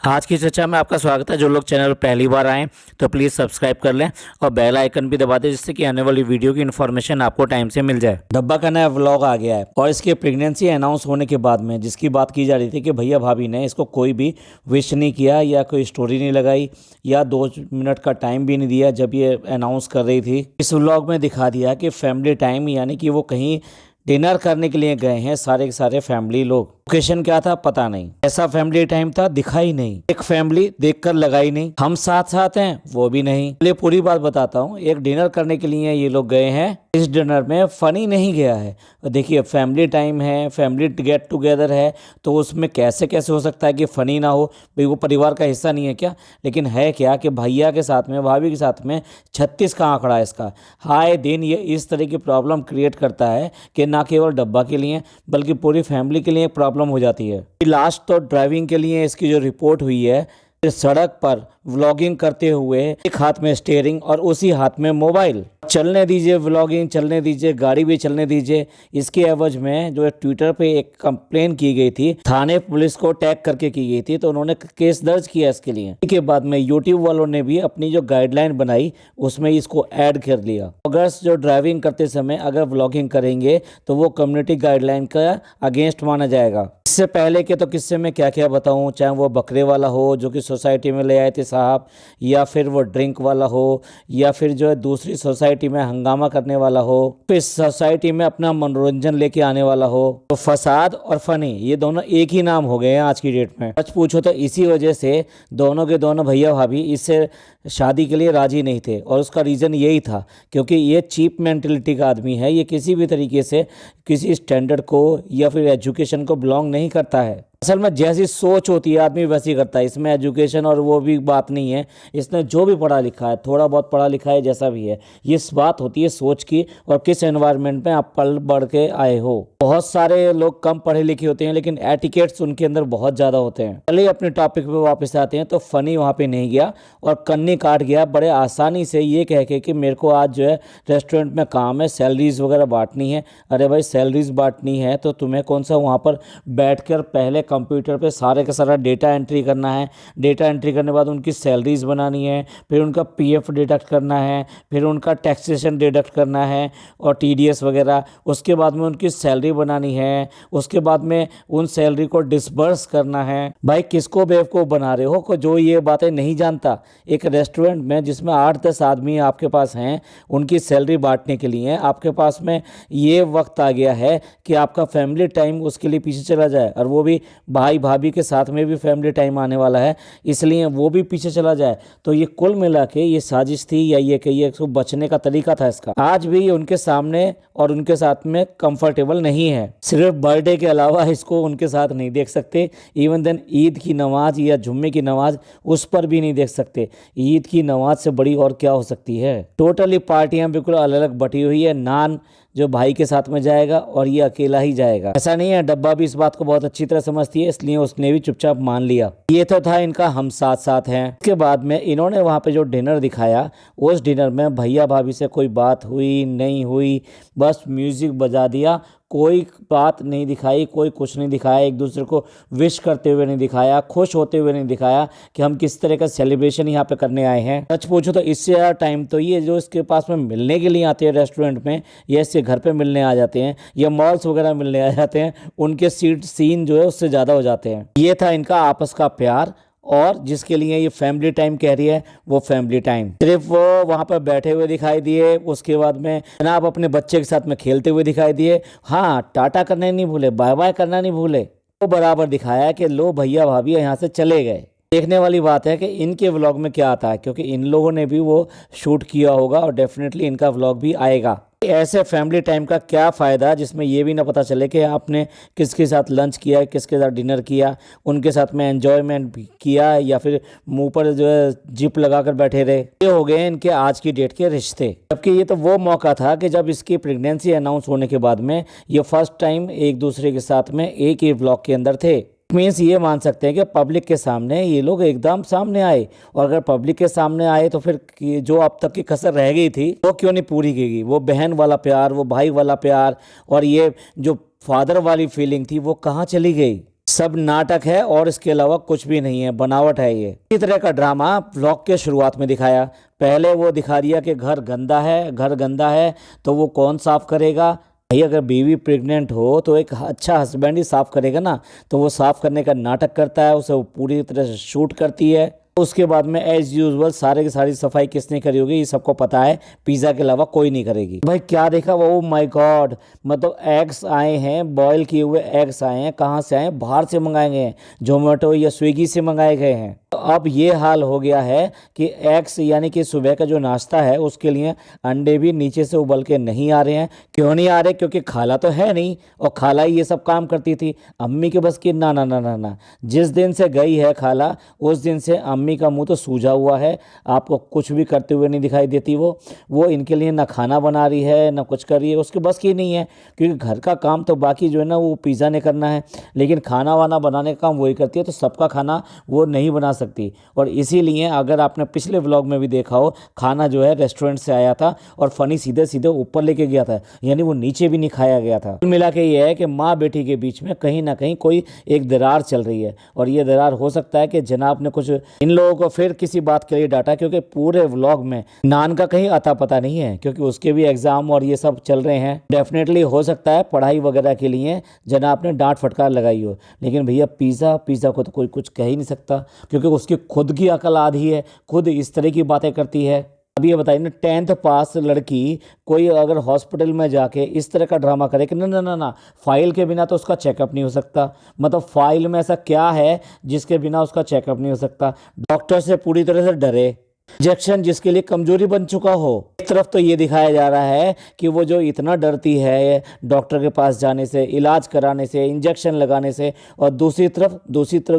आज की चर्चा में आपका स्वागत है। जो लोग चैनल पर पहली बार आएँ तो प्लीज़ सब्सक्राइब कर लें और बेल आइकन भी दबा दें, जिससे कि आने वाली वीडियो की इन्फॉर्मेशन आपको टाइम से मिल जाए। डब्बा का नया व्लॉग आ गया है और इसकी प्रेगनेंसी अनाउंस होने के बाद में जिसकी बात की जा रही थी कि भैया भाभी ने इसको कोई भी विश नहीं किया या कोई स्टोरी नहीं लगाई या 2 मिनट का टाइम भी नहीं दिया जब ये अनाउंस कर रही थी। इस व्लॉग में दिखा दिया कि फैमिली टाइम यानी कि वो कहीं डिनर करने के लिए गए हैं सारे के सारे फैमिली लोग। लोकेशन क्या था पता नहीं, ऐसा फैमिली टाइम था दिखा ही नहीं, एक फैमिली देखकर लगाई नहीं, हम साथ साथ हैं वो भी नहीं। चलिए पूरी बात बताता हूँ। एक डिनर करने के लिए ये लोग गए हैं। इस डिनर में फनी नहीं गया है। देखिए फैमिली टाइम है, फैमिली गेट टुगेदर है, तो उसमें कैसे कैसे हो सकता है कि फनी ना हो। भाई वो परिवार का हिस्सा नहीं है क्या? लेकिन है क्या कि भैया के साथ में भाभी के साथ में 36 का आंकड़ा है इसका। हाय दिन ये इस तरह की प्रॉब्लम क्रिएट करता है कि ना केवल डब्बा के लिए बल्कि पूरी फैमिली के लिए प्रॉब्लम हो जाती है। लास्ट तो ड्राइविंग के लिए इसकी जो रिपोर्ट हुई है, सड़क पर व्लॉगिंग करते हुए एक हाथ में स्टीयरिंग और उसी हाथ में मोबाइल। चलने दीजिए व्लॉगिंग, चलने दीजिए, गाड़ी भी चलने दीजिए। इसके एवज में जो ट्विटर पे एक कंप्लेन की गई थी, थाने पुलिस को टैग करके की गई थी, तो उन्होंने केस दर्ज किया इसके लिए। इसके बाद में यूट्यूब वालों ने भी अपनी जो गाइडलाइन बनाई उसमें इसको ऐड कर लिया। अगर जो ड्राइविंग करते समय अगर व्लॉगिंग करेंगे तो वो कम्युनिटी गाइडलाइन का अगेंस्ट माना जाएगा। इससे पहले के तो किस्से में क्या क्या बताऊं, चाहे वो बकरे वाला हो जो कि सोसाइटी में ले आए थे साहब, या फिर वो ड्रिंक वाला हो, या फिर जो है दूसरी सोसाइटी में हंगामा करने वाला हो, फिर सोसाइटी में अपना मनोरंजन लेके आने वाला हो। तो फसाद और फनी ये दोनों एक ही नाम हो गए हैं आज की डेट में। सच पूछो तो इसी वजह से दोनों के दोनों भैया भाभी इससे शादी के लिए राजी नहीं थे और उसका रीज़न यही था क्योंकि ये चीप मेंटलिटी का आदमी है। ये किसी भी तरीके से किसी स्टैंडर्ड को या फिर एजुकेशन को बिलोंग नहीं करता है। असल में जैसी सोच होती है आदमी वैसी करता है। इसमें एजुकेशन और वो भी बात नहीं है। इसने जो भी पढ़ा लिखा है, थोड़ा बहुत पढ़ा लिखा है, जैसा भी है, ये बात होती है सोच की और किस एनवायरनमेंट में आप पल बढ़ के आए हो। बहुत सारे लोग कम पढ़े लिखे होते हैं लेकिन एटिकेट्स उनके अंदर बहुत ज़्यादा होते हैं। चलिए अपने टॉपिक पे वापस आते हैं। तो फनी वहाँ पे नहीं गया और कन्नी काट गया बड़े आसानी से ये कह के कि मेरे को आज जो है रेस्टोरेंट में काम है, सैलरीज वगैरह बांटनी है। अरे भाई सैलरीज बांटनी है तो तुम्हें कौन सा वहाँ पर बैठकर पहले कंप्यूटर पे सारे का सारा डेटा एंट्री करना है। डेटा एंट्री करने के बाद उनकी सैलरीज बनानी है, फिर उनका पीएफ डिडक्ट करना है, फिर उनका टैक्सेशन डिडक्ट करना है और टीडीएस वगैरह। उसके बाद में उनकी सैलरी बनानी है, उसके बाद में उन सैलरी को डिसबर्स करना है। भाई किसको बेवकूफ़ बना रहे हो को जो ये बातें नहीं जानता। एक रेस्टोरेंट में जिसमें 8-10 आदमी आपके पास हैं, उनकी सैलरी बांटने के लिए आपके पास में ये वक्त आ गया है कि आपका फैमिली टाइम उसके लिए पीछे चला जाए, और वो भी भाई भाभी के साथ में भी फैमिली टाइम आने वाला है इसलिए वो भी पीछे चला जाए। तो ये कुल मिला के ये साजिश थी या ये कहिए इसको बचने का तरीका था इसका। आज भी उनके सामने और उनके साथ में कंफर्टेबल नहीं है। सिर्फ बर्थडे के अलावा इसको उनके साथ नहीं देख सकते। इवन देन ईद की नमाज या जुम्मे की नमाज उस पर भी नहीं देख सकते। ईद की नमाज से बड़ी और क्या हो सकती है। टोटली पार्टियां बिल्कुल अलग अलग बटी हुई है। नान जो भाई के साथ में जाएगा और ये अकेला ही जाएगा। ऐसा नहीं है, डब्बा भी इस बात को बहुत अच्छी तरह समझती है इसलिए उसने भी चुपचाप मान लिया। ये तो था इनका हम साथ साथ हैं। इसके बाद में इन्होंने वहाँ पे जो डिनर दिखाया, उस डिनर में भैया भाभी से कोई बात हुई नहीं हुई, बस म्यूजिक बजा दिया, कोई बात नहीं दिखाई, कोई कुछ नहीं दिखाया, एक दूसरे को विश करते हुए नहीं दिखाया, खुश होते हुए नहीं दिखाया कि हम किस तरह का सेलिब्रेशन यहाँ पे करने आए हैं। सच पूछो तो इससे ज़्यादा टाइम तो ये जो इसके पास में मिलने के लिए आते हैं रेस्टोरेंट में, या इससे घर पे मिलने आ जाते हैं या मॉल्स वगैरह मिलने आ जाते हैं, उनके सीन जो है उससे ज़्यादा हो जाते हैं। ये था इनका आपस का प्यार, और जिसके लिए ये फैमिली टाइम कह रही है वो फैमिली टाइम। सिर्फ वो वहाँ पर बैठे हुए दिखाई दिए, उसके बाद में जनाब अपने बच्चे के साथ में खेलते हुए दिखाई दिए। हाँ, टाटा करना नहीं भूले, बाय बाय करना नहीं भूले। वो बराबर दिखाया कि लो भैया भाभी यहाँ से चले गए। देखने वाली बात है कि इनके व्लॉग में क्या आता है, क्योंकि इन लोगों ने भी वो शूट किया होगा और डेफिनेटली इनका व्लॉग भी आएगा। ऐसे फैमिली टाइम का क्या फ़ायदा जिसमें ये भी ना पता चले कि आपने किसके साथ लंच किया है, किसके साथ डिनर किया, उनके साथ में एंजॉयमेंट किया या फिर मुंह पर जो है जिप लगाकर बैठे रहे। ये हो गए इनके आज की डेट के रिश्ते। जबकि ये तो वो मौका था कि जब इसकी प्रेगनेंसी अनाउंस होने के बाद में ये फर्स्ट टाइम एक दूसरे के साथ में एक ही व्लॉग के अंदर थे। मीन्स ये मान सकते हैं कि पब्लिक के सामने ये लोग एकदम सामने आए, और अगर पब्लिक के सामने आए तो फिर जो अब तक की कसर रह गई थी वो क्यों नहीं पूरी की गई। वो बहन वाला प्यार, वो भाई वाला प्यार और ये जो फादर वाली फीलिंग थी वो कहाँ चली गई। सब नाटक है और इसके अलावा कुछ भी नहीं है, बनावट है ये। इस तरह का ड्रामा व्लॉग के शुरुआत में दिखाया। पहले वो दिखा दिया कि घर गंदा है तो वो कौन साफ करेगा। भाई अगर बीवी प्रेग्नेंट हो तो एक अच्छा हस्बैंड ही साफ करेगा ना, तो वो साफ करने का नाटक करता है, उसे वो पूरी तरह से शूट करती है। उसके बाद में एज यूजुअल सारे की सारी सफाई किसने करी होगी ये सबको पता है, पिज़्ज़ा के अलावा कोई नहीं करेगी। भाई क्या देखा वो, ओ माय गॉड, मतलब एग्स आए हैं, बॉयल किए हुए एग्स आए हैं। कहाँ से आए हैं? बाहर से मंगाए गए हैं, जोमेटो या स्विगी से मंगाए गए हैं। अब ये हाल हो गया है कि एग्स यानी कि सुबह का जो नाश्ता है उसके लिए अंडे भी नीचे से उबल के नहीं आ रहे हैं। क्यों नहीं आ रहे? क्योंकि खाला तो है नहीं, और खाला ही ये सब काम करती थी। अम्मी के बस की ना ना ना ना ना। जिस दिन से गई है खाला उस दिन से अम्मी का मुंह तो सूजा हुआ है, आपको कुछ भी करते हुए नहीं दिखाई देती। वो इनके लिए ना खाना बना रही है ना कुछ कर रही है, उसके बस की नहीं है। क्योंकि घर का काम तो बाकी जो है ना वो पिज़्ज़ा ने करना है, लेकिन खाना वाना बनाने का काम वही करती है, तो सबका खाना वो नहीं बना सकती। और इसीलिए अगर आपने पिछले व्लॉग में भी देखा हो, खाना जो है रेस्टोरेंट से आया था और फनी सीधे सीधे ऊपर लेके गया था, यानी वो नीचे भी नहीं खाया गया था। कुल मिला के ये है कि माँ बेटी के बीच में कहीं ना कहीं कोई एक दरार चल रही है, और ये दरार हो सकता है कि जनाब ने कुछ इन लोगों को फिर किसी बात के लिए डांटा, क्योंकि पूरे व्लॉग में नान का कहीं अता पता नहीं है, क्योंकि उसके भी एग्जाम और ये सब चल रहे हैं। डेफिनेटली हो सकता है पढ़ाई वगैरह के लिए जनाब ने डांट फटकार लगाई हो, लेकिन भैया पिज़्ज़ा को तो कोई कुछ कह ही नहीं सकता, क्योंकि उसकी खुद की अकल आधी है, खुद इस तरह की बातें करती है। अभी ये बताइए ना, 10th पास लड़की कोई अगर हॉस्पिटल में जाके इस तरह का ड्रामा करे कि ना ना ना ना, फाइल के बिना तो उसका चेकअप नहीं हो सकता। मतलब फाइल में ऐसा क्या है जिसके बिना उसका चेकअप नहीं हो सकता? डॉक्टर से पूरी तरह से डरे, इंजेक्शन जिसके लिए कमजोरी बन चुका हो। एक तरफ तो ये दिखाया जा रहा है कि वो जो इतना डरती है डॉक्टर के पास जाने से, इलाज कराने से, इंजेक्शन लगाने से, और दूसरी तरफ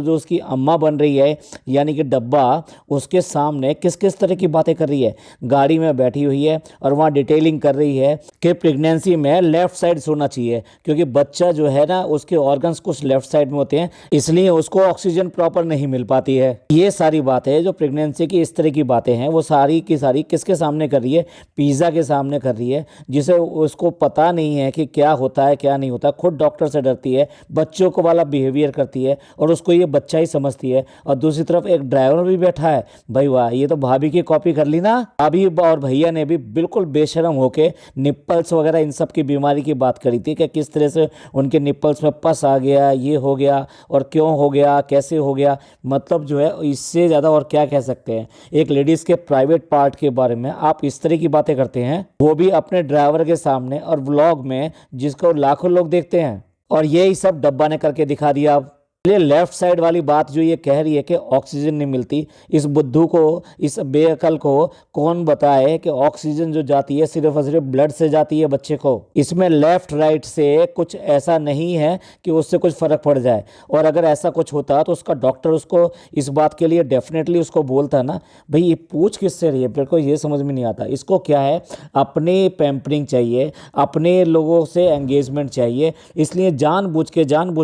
जो उसकी अम्मा बन रही है यानी कि डब्बा, उसके सामने किस किस तरह की बातें कर रही है। गाड़ी में बैठी हुई है और वहाँ डिटेलिंग कर रही है कि प्रेगनेंसी में लेफ्ट साइड सोना चाहिए, क्योंकि बच्चा जो है ना उसके ऑर्गन्स कुछ लेफ्ट साइड में होते हैं, इसलिए उसको ऑक्सीजन प्रॉपर नहीं मिल पाती है। ये सारी बातें जो प्रेगनेंसी की इस तरह की बातें हैं वो सारी की सारी किसके सामने कर रही है? पिज़्ज़ा के सामने कर रही है, जिसे उसको पता नहीं है कि क्या होता है क्या नहीं होता। खुद डॉक्टर से डरती है, बच्चों को वाला बिहेवियर करती है और उसको ये बच्चा ही समझती है। और दूसरी तरफ एक ड्राइवर भी बैठा है। भाई वाह, ये तो भाभी की कॉपी कर ली ना। भाभी और भैया ने भी बिल्कुल बेशरम होके निप्पल्स वगैरह इन सब की बीमारी की बात करी थी कि किस तरह से उनके निप्पल्स में पस आ गया, ये हो गया और क्यों हो गया, कैसे हो गया। मतलब जो है इससे ज़्यादा और क्या कह सकते हैं। एक लेडीज़ के प्राइवेट पार्ट के बारे में आप इस तरह की बातें करते हैं, वो भी अपने ड्राइवर के सामने और व्लॉग में, जिसको लाखों लोग देखते हैं। और यही सब डब्बा ने करके दिखा दिया। अब ये लेफ्ट साइड वाली बात जो ये कह रही है कि ऑक्सीजन नहीं मिलती, इस बुद्धू को, इस बेअकल को कौन बताए कि ऑक्सीजन जो जाती है सिर्फ और सिर्फ ब्लड से जाती है बच्चे को। इसमें लेफ्ट राइट से कुछ ऐसा नहीं है कि उससे कुछ फर्क पड़ जाए, और अगर ऐसा कुछ होता तो उसका डॉक्टर उसको इस बात के लिए डेफिनेटली उसको बोलता ना। भाई ये पूछ किससे रही है, मेरे को ये समझ में नहीं आता। इसको क्या है, अपने पैम्परिंग चाहिए, अपने लोगों से एंगेजमेंट चाहिए, इसलिए जानबूझ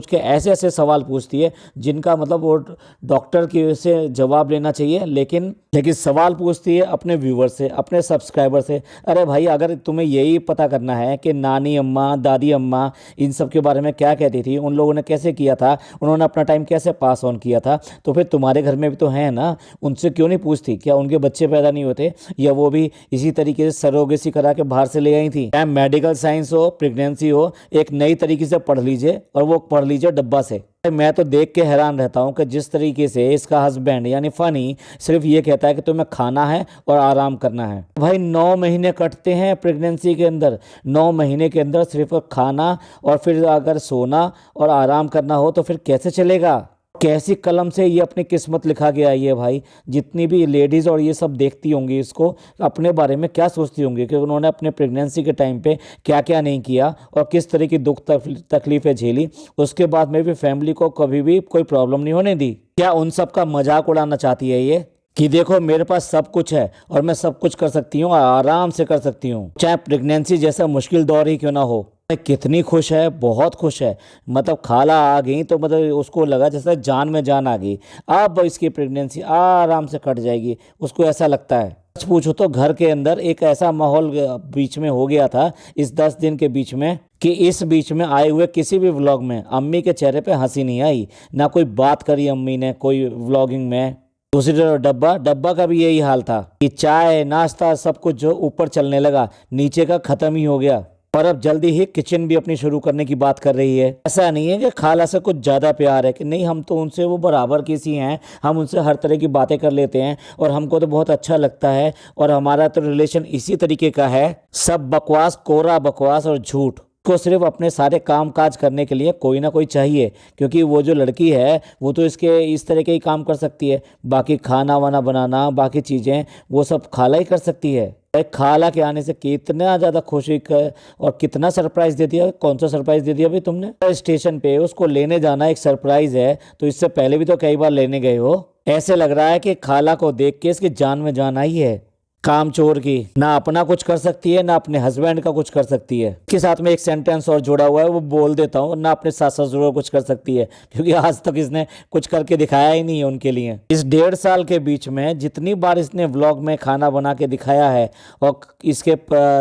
के ऐसे ऐसे सवाल पूछते है जिनका मतलब वो डॉक्टर की से जवाब लेना चाहिए, लेकिन सवाल पूछती है अपने व्यूवर से, अपने सब्सक्राइबर से। अरे भाई अगर तुम्हें यही पता करना है कि नानी अम्मा, दादी अम्मा इन सब के बारे में क्या कहती थी, उन लोगों ने कैसे किया था, उन्होंने अपना टाइम कैसे पास ऑन किया था, तो फिर तुम्हारे घर में भी तो है ना, उनसे क्यों नहीं पूछती? क्या उनके बच्चे पैदा नहीं होते, या वो भी इसी तरीके से सरोगेसी करा के बाहर से ले आई थी? चाहे मेडिकल साइंस हो, प्रेगनेंसी हो, एक नई तरीके से पढ़ लीजिए, और वो पढ़ लीजिए डब्बा से। मैं तो देख के हैरान रहता हूँ कि जिस तरीके से इसका हस्बैंड यानी फनी सिर्फ ये कहता है कि तुम्हें खाना है और आराम करना है। भाई 9 महीने कटते हैं प्रेगनेंसी के अंदर, 9 महीने के अंदर सिर्फ खाना और फिर अगर सोना और आराम करना हो तो फिर कैसे चलेगा? कैसी कलम से ये अपनी किस्मत लिखा गया है ये भाई। जितनी भी लेडीज़ और ये सब देखती होंगी इसको, अपने बारे में क्या सोचती होंगी कि उन्होंने अपने प्रेगनेंसी के टाइम पे क्या क्या नहीं किया और किस तरह की दुख तकलीफ़ें झेली, उसके बाद में भी फैमिली को कभी भी कोई प्रॉब्लम नहीं होने दी। क्या उन सब का मजाक उड़ाना चाहती है ये कि देखो मेरे पास सब कुछ है और मैं सब कुछ कर सकती हूँ और आराम से कर सकती हूँ, चाहे प्रेगनेंसी जैसा मुश्किल दौर ही क्यों ना हो। कितनी खुश है, बहुत खुश है। मतलब खाला आ गई तो मतलब उसको लगा जैसे जान में जान आ गई। अब इसकी प्रेगनेंसी आराम से कट जाएगी, उसको ऐसा लगता है। सच पूछो तो घर के अंदर एक ऐसा माहौल बीच में हो गया था इस 10 दिन के बीच में कि इस बीच में आए हुए किसी भी व्लॉग में अम्मी के चेहरे पे हंसी नहीं आई, ना कोई बात करी अम्मी ने कोई व्लॉगिंग में। दूसरी तरफ डब्बा डब्बा का भी यही हाल था कि चाय नाश्ता सब कुछ जो ऊपर चलने लगा, नीचे का खत्म ही हो गया। और अब जल्दी ही किचन भी अपनी शुरू करने की बात कर रही है। ऐसा नहीं है कि खाला से कुछ ज़्यादा प्यार है कि नहीं, हम तो उनसे वो बराबर की सी हैं, हम उनसे हर तरह की बातें कर लेते हैं और हमको तो बहुत अच्छा लगता है और हमारा तो रिलेशन इसी तरीके का है। सब बकवास, कोरा बकवास और झूठ को सिर्फ अपने सारे काम काज करने के लिए कोई ना कोई चाहिए, क्योंकि वो जो लड़की है वो तो इसके इस तरह के ही काम कर सकती है। बाकी खाना वाना बनाना बाकी चीज़ें वो सब खाला ही कर सकती है। खाला के आने से कितना ज़्यादा खुशी और कितना सरप्राइज दे दिया। कौन सा सरप्राइज दे दिया भाई तुमने? स्टेशन पे उसको लेने जाना एक सरप्राइज है, तो इससे पहले भी तो कई बार लेने गए हो। ऐसे लग रहा है कि खाला को देख के इसकी जान में जान आई है। काम चोर की, ना अपना कुछ कर सकती है ना अपने हस्बैंड का कुछ कर सकती है। के साथ में एक सेंटेंस और जुड़ा हुआ है, वो बोल देता हूँ, ना अपने सास ससुर को कुछ कर सकती है, क्योंकि आज तक इसने कुछ करके दिखाया ही नहीं है उनके लिए। इस 1.5 साल के बीच में जितनी बार इसने व्लॉग में खाना बना के दिखाया है और इसके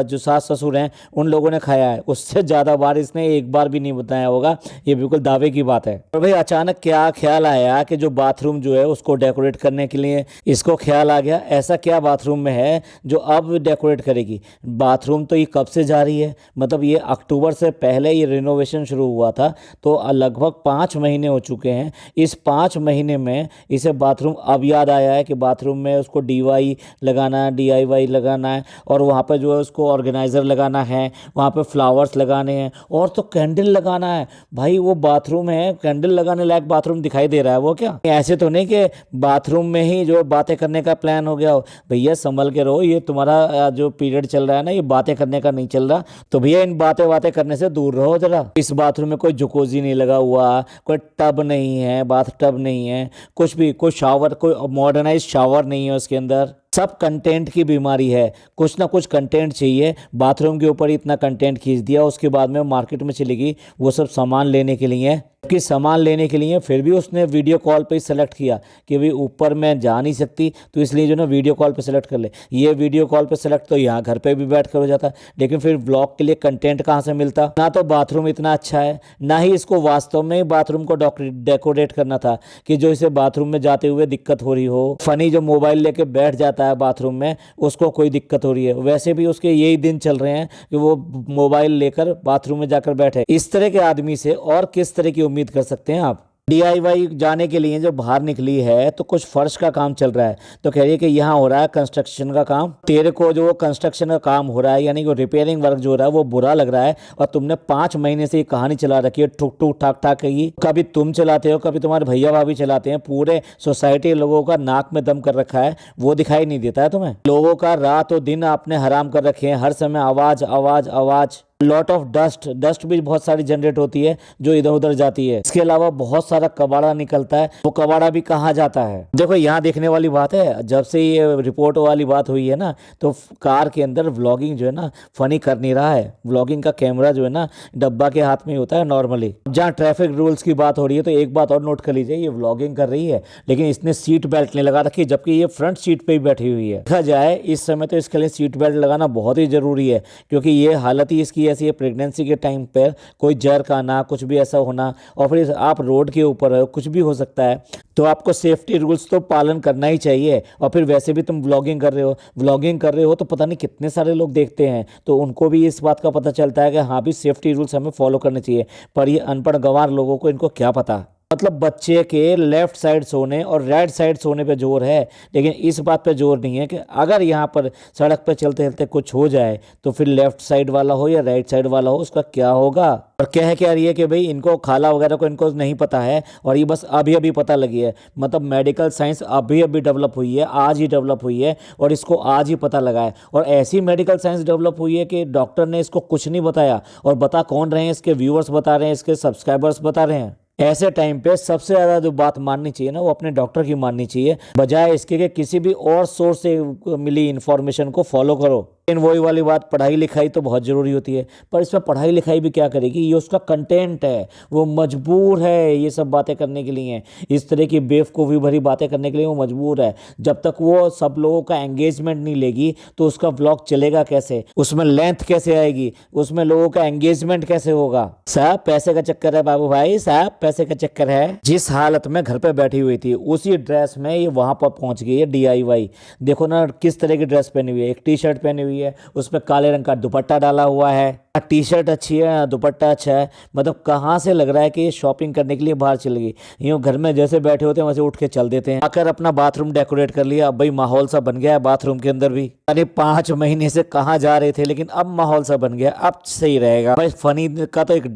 जो सास ससुर हैं उन लोगों ने खाया है, उससे ज़्यादा बार इसने एक बार भी नहीं बताया होगा। ये बिल्कुल दावे की बात है। और भाई अचानक क्या ख्याल आया कि जो बाथरूम जो है उसको डेकोरेट करने के लिए इसको ख्याल आ गया? ऐसा क्या बाथरूम में है जो अब डेकोरेट करेगी? बाथरूम तो ये कब से जा रही है, मतलब ये अक्टूबर से पहले ये रिनोवेशन शुरू हुआ था, तो लगभग 5 महीने हो चुके हैं। इस 5 महीने में इसे बाथरूम अब याद आया है कि बाथरूम में उसको डीवाई लगाना है, DIY लगाना है, और वहाँ पर जो है उसको ऑर्गेनाइज़र लगाना है, वहाँ पर फ्लावर्स लगाने हैं और तो कैंडल लगाना है। भाई वो बाथरूम है, कैंडल लगाने लायक बाथरूम दिखाई दे रहा है वो क्या? ऐसे तो नहीं कि बाथरूम में ही जो बातें करने का प्लान हो गया हो। भैया संभल के रहो, ये तुम्हारा जो पीरियड चल रहा है ना, ये बातें करने का नहीं चल रहा, तो भैया इन बातें करने से दूर रहो जरा। इस बाथरूम में कोई जकूज़ी नहीं लगा हुआ, कोई टब नहीं है, बाथ टब नहीं है, कुछ भी, कोई शावर, कोई मॉडर्नाइज शावर नहीं है उसके अंदर। सब कंटेंट की बीमारी है, कुछ ना कुछ कंटेंट चाहिए। बाथरूम के ऊपर इतना कंटेंट खींच दिया, उसके बाद में मार्केट में चली गई वो सब सामान लेने के लिए। कि सामान लेने के लिए फिर भी उसने वीडियो कॉल पे ही सेलेक्ट किया कि भाई ऊपर मैं जा नहीं सकती, तो इसलिए जो ना वीडियो कॉल पे सेलेक्ट कर ले। ये वीडियो कॉल पे सेलेक्ट तो यहाँ घर पे भी बैठ कर हो जाता, लेकिन फिर व्लॉग के लिए कंटेंट कहाँ से मिलता? ना तो बाथरूम इतना अच्छा है, ना ही इसको वास्तव में बाथरूम को डेकोरेट करना था कि जो इसे बाथरूम में जाते हुए दिक्कत हो रही हो। फनी जो मोबाइल लेके बैठ जाता है बाथरूम में, उसको कोई दिक्कत हो रही है। वैसे भी उसके यही दिन चल रहे हैं कि वो मोबाइल लेकर बाथरूम में जाकर बैठे। इस तरह के आदमी से और किस तरह की उम्मीद कर सकते हैं आप? DIY जाने के लिए जो बाहर निकली है तो कुछ फर्श का काम चल रहा है, तो कह रही है कि यहाँ हो रहा है कंस्ट्रक्शन का काम। तेरे को जो कंस्ट्रक्शन का काम हो रहा है, यानी कि रिपेयरिंग वर्क जो हो रहा है वो बुरा लग रहा है, और तुमने 5 महीने से ये कहानी चला रखी है ठुक ठुक ठाक ठाक की। कभी तुम चलाते हो, कभी तुम्हारे भैया भाभी चलाते हैं, पूरे सोसाइटी लोगों का नाक में दम कर रखा है, वो दिखाई नहीं देता है तुम्हें? लोगों का रात और दिन आपने हराम कर रखे हैं, हर समय आवाज आवाज आवाज। लॉट ऑफ डस्ट भी बहुत सारी जनरेट होती है जो इधर उधर जाती है। इसके अलावा बहुत सारा कबाड़ा निकलता है, वो कबाड़ा भी कहाँ जाता है? देखो यहाँ देखने वाली बात है, जब से ये रिपोर्ट वाली बात हुई है ना, तो कार के अंदर व्लॉगिंग जो है ना फनी कर नहीं रहा है। व्लॉगिंग का कैमरा जो है ना डब्बा के हाथ में ही होता है नॉर्मली। जहाँ ट्रैफिक रूल्स की बात हो रही है तो एक बात और नोट कर लीजिए, ये व्लॉगिंग कर रही है लेकिन इसने सीट बेल्ट नहीं लगा रखी, जबकि ये फ्रंट सीट पे ही बैठी हुई है। देखा जाए इस समय तो इसके लिए सीट बेल्ट लगाना बहुत ही जरूरी है, क्योंकि ये हालत ही इसकी ऐसी है प्रेगनेंसी के टाइम पर कोई जर का ना कुछ भी ऐसा होना, और फिर आप रोड के ऊपर हो, कुछ भी हो सकता है, तो आपको सेफ्टी रूल्स तो पालन करना ही चाहिए। और फिर वैसे भी तुम व्लॉगिंग कर रहे हो तो पता नहीं कितने सारे लोग देखते हैं, तो उनको भी इस बात का पता चलता है कि हाँ भी सेफ्टी रूल्स हमें फॉलो करने चाहिए। पर ये अनपढ़ गंवार लोगों को इनको क्या पता? मतलब बच्चे के लेफ्ट साइड सोने और राइट साइड सोने पे जोर है, लेकिन इस बात पे जोर नहीं है कि अगर यहाँ पर सड़क पे चलते चलते कुछ हो जाए तो फिर लेफ्ट साइड वाला हो या राइट साइड वाला हो उसका क्या होगा। और क्या रही है कि भाई इनको खाला वगैरह को इनको नहीं पता है, और ये बस अभी अभी पता लगी है। मतलब मेडिकल साइंस अभी अभी डेवलप हुई है, आज ही डेवलप हुई है, और इसको आज ही पता लगा है। और ऐसी मेडिकल साइंस डेवलप हुई है कि डॉक्टर ने इसको कुछ नहीं बताया, और बता कौन रहे हैं? इसके व्यूअर्स बता रहे हैं, इसके सब्सक्राइबर्स बता रहे हैं। ऐसे टाइम पे सबसे ज़्यादा जो बात माननी चाहिए ना वो अपने डॉक्टर की माननी चाहिए, बजाय इसके कि किसी भी और सोर्स से मिली इन्फॉर्मेशन को फॉलो करो। लेकिन वही वाली बात, पढ़ाई लिखाई तो बहुत ज़रूरी होती है, पर इसमें पढ़ाई लिखाई भी क्या करेगी, ये उसका कंटेंट है, वो मजबूर है ये सब बातें करने के लिए, इस तरह की बेवकूफ़ी भरी बातें करने के लिए वो मजबूर है। जब तक वो सब लोगों का एंगेजमेंट नहीं लेगी तो उसका व्लॉग चलेगा कैसे, उसमें लेंथ कैसे आएगी, उसमें लोगों का एंगेजमेंट कैसे होगा। सब पैसे का चक्कर है बाबू भाई, सब पैसे का चक्कर है। जिस हालत में घर पे बैठी हुई थी उसी ड्रेस में ये वहां पर पहुंच गई है DIY। देखो ना किस तरह की ड्रेस पहनी हुई है, एक टी शर्ट पहनी हुई है, उस पर काले रंग का दुपट्टा डाला हुआ है, टी शर्ट अच्छी है, दुपट्टा अच्छा है, मतलब कहाँ से लग रहा है कि ये शॉपिंग करने के लिए बाहर चल गई। यूँ घर में जैसे बैठे होते हैं वैसे उठ के चल देते हैं। आकर अपना बाथरूम डेकोरेट कर लिया, अब भाई माहौल सा बन गया है बाथरूम के अंदर भी। अरे 5 महीने से कहाँ जा रहे थे, लेकिन अब माहौल सा बन गया, अब सही रहेगा भाई। फनी का तो एक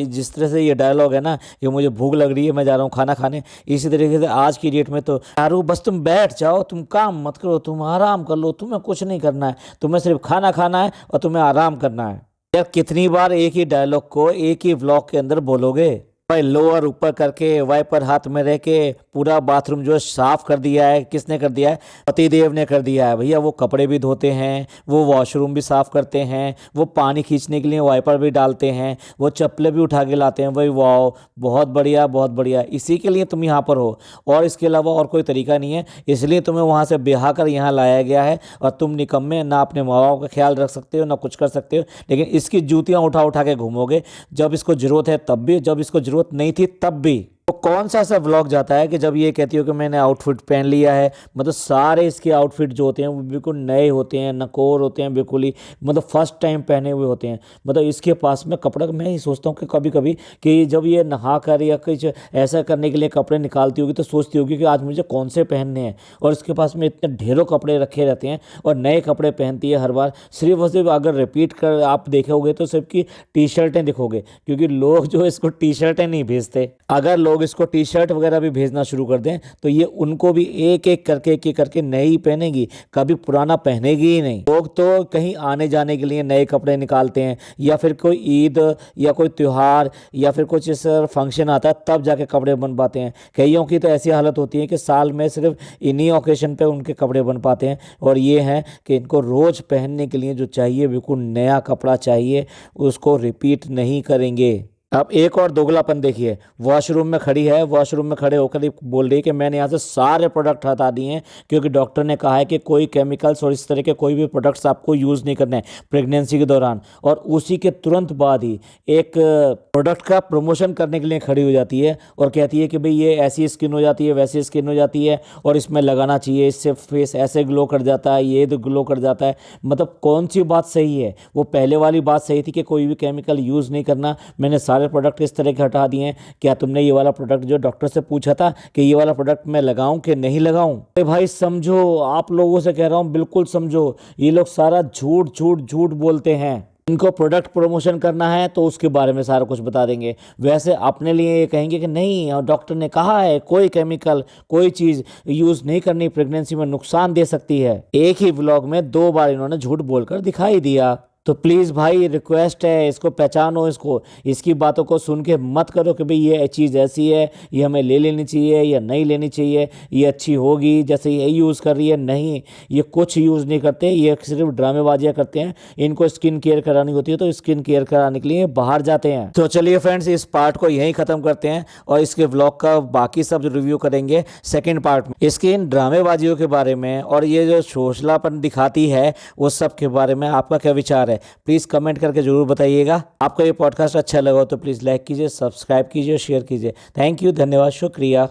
जिस तरह से ये डायलॉग है ना कि मुझे भूख लग रही है मैं जा रहा हूँ खाना खाने, इसी तरीके से आज की डेट में तो यारू बस तुम बैठ जाओ, तुम काम मत करो, तुम आराम कर लो, तुम्हें कुछ नहीं करना है, तुम्हें सिर्फ खाना खाना है और तुम्हें आराम करना है। यार कितनी बार एक ही डायलॉग को एक ही व्लॉग के अंदर बोलोगे भाई। लोअर ऊपर करके वाइपर हाथ में रह के पूरा बाथरूम जो साफ कर दिया है, किसने कर दिया है, पतिदेव ने कर दिया है भैया। वो कपड़े भी धोते हैं, वो वॉशरूम भी साफ करते हैं, वो पानी खींचने के लिए वाइपर भी डालते हैं, वो चप्पलें भी उठा के लाते हैं भाई। वाह बहुत बढ़िया बहुत बढ़िया, इसी के लिए तुम यहाँ पर हो और इसके अलावा और कोई तरीका नहीं है, इसलिए तुम्हें वहाँ से ब्याह कर यहाँ लाया गया है। और तुम निकम्मे ना अपने माँ बाप का ख्याल रख सकते हो ना कुछ कर सकते हो, लेकिन इसकी जूतियाँ उठा उठा के घूमोगे, जब इसको जरूरत है तब भी, जब इसको जरूरत नहीं थी तब भी। तो कौन सा ऐसा व्लॉग जाता है कि जब ये कहती हो कि मैंने आउटफिट पहन लिया है, मतलब सारे इसके आउटफिट जो होते हैं वो बिल्कुल नए होते हैं, नकोर होते हैं बिल्कुल ही, मतलब फर्स्ट टाइम पहने हुए होते हैं। मतलब इसके पास में कपड़ा, मैं ही सोचता हूँ कि कभी कभी कि जब ये नहा कर या कुछ ऐसा करने के लिए कपड़े निकालती होगी तो सोचती होगी कि आज मुझे कौन से पहनने हैं, और इसके पास में इतने ढेरों कपड़े रखे रहते हैं और नए कपड़े पहनती है हर बार। सिर्फ और सिर्फ अगर रिपीट कर आप देखोगे तो सिर्फ की टी शर्टें दिखोगे, क्योंकि लोग जो इसको टी शर्टें नहीं भेजते। अगर लोग इसको टी शर्ट वगैरह भी भेजना शुरू कर दें तो ये उनको भी एक एक करके नई पहनेगी, कभी पुराना पहनेगी ही नहीं। लोग तो कहीं आने जाने के लिए नए कपड़े निकालते हैं, या फिर कोई ईद या कोई त्यौहार या फिर कुछ इस फंक्शन आता है तब जाके कपड़े बन पाते हैं। कईयों की तो ऐसी हालत होती है कि साल में सिर्फ इन्हीं ओकेशन पे उनके कपड़े बन पाते हैं, और ये है कि इनको रोज़ पहनने के लिए जो चाहिए बिल्कुल नया कपड़ा चाहिए, उसको रिपीट नहीं करेंगे। अब एक और दोगलापन देखिए, वॉशरूम में खड़ी है, वॉशरूम में खड़े होकर बोल रही है कि मैंने यहाँ से सारे प्रोडक्ट हटा दिए हैं क्योंकि डॉक्टर ने कहा है कि कोई केमिकल्स और इस तरह के कोई भी प्रोडक्ट्स आपको यूज़ नहीं करने हैं प्रेगनेंसी के दौरान। और उसी के तुरंत बाद ही एक प्रोडक्ट का प्रमोशन करने के लिए खड़ी हो जाती है और कहती है कि भाई ये ऐसी स्किन हो जाती है, वैसी स्किन हो जाती है और इसमें लगाना चाहिए, इससे फेस ऐसे ग्लो कर जाता है, ये तो ग्लो कर जाता है। मतलब कौन सी बात सही है? वो पहले वाली बात सही थी कि कोई भी केमिकल यूज़ नहीं करना, मैंने सारे प्रोडक्ट इस तरह के हटा दिए हैं। क्या तुमने ये वाला प्रोडक्ट जो डॉक्टर से पूछा था कि ये वाला प्रोडक्ट मैं लगाऊं कि नहीं लगाऊं? अरे भाई समझो, आप लोगों से कह रहा हूं बिल्कुल समझो, ये लोग सारा झूठ झूठ झूठ बोलते हैं। इनको प्रोडक्ट प्रमोशन करना है तो उसके बारे में सारा कुछ बता देंगे, वैसे अपने लिए ये कहेंगे कि नहीं डॉक्टर ने कहा है कोई केमिकल कोई चीज़ यूज़ नहीं करनी, प्रेगनेंसी में नुकसान दे सकती है। एक ही व्लॉग में 2 बार इन्होंने झूठ बोलकर दिखाई दिया। तो प्लीज़ भाई रिक्वेस्ट है, इसको पहचानो, इसको इसकी बातों को सुन के मत करो कि भाई ये चीज़ ऐसी है, ये हमें ले लेनी चाहिए या नहीं लेनी चाहिए, ये अच्छी होगी जैसे ये यूज़ कर रही है। नहीं, ये कुछ यूज़ नहीं करते, ये सिर्फ ड्रामेबाजियाँ करते हैं। इनको स्किन केयर करानी होती है तो स्किन केयर कराने के लिए बाहर जाते हैं। तो चलिए फ्रेंड्स, इस पार्ट को यहीं ख़त्म करते हैं और इसके व्लॉग का बाकी सब रिव्यू करेंगे सेकेंड पार्ट में। इसकी इन ड्रामेबाजियों के बारे में और ये जो शोषलापन दिखाती है उस सब के बारे में आपका क्या विचार है? प्लीज़ कमेंट करके जरूर बताइएगा। आपको ये पॉडकास्ट अच्छा लगा हो तो प्लीज़ लाइक कीजिए, सब्सक्राइब कीजिए, शेयर कीजिए। थैंक यू, धन्यवाद, शुक्रिया।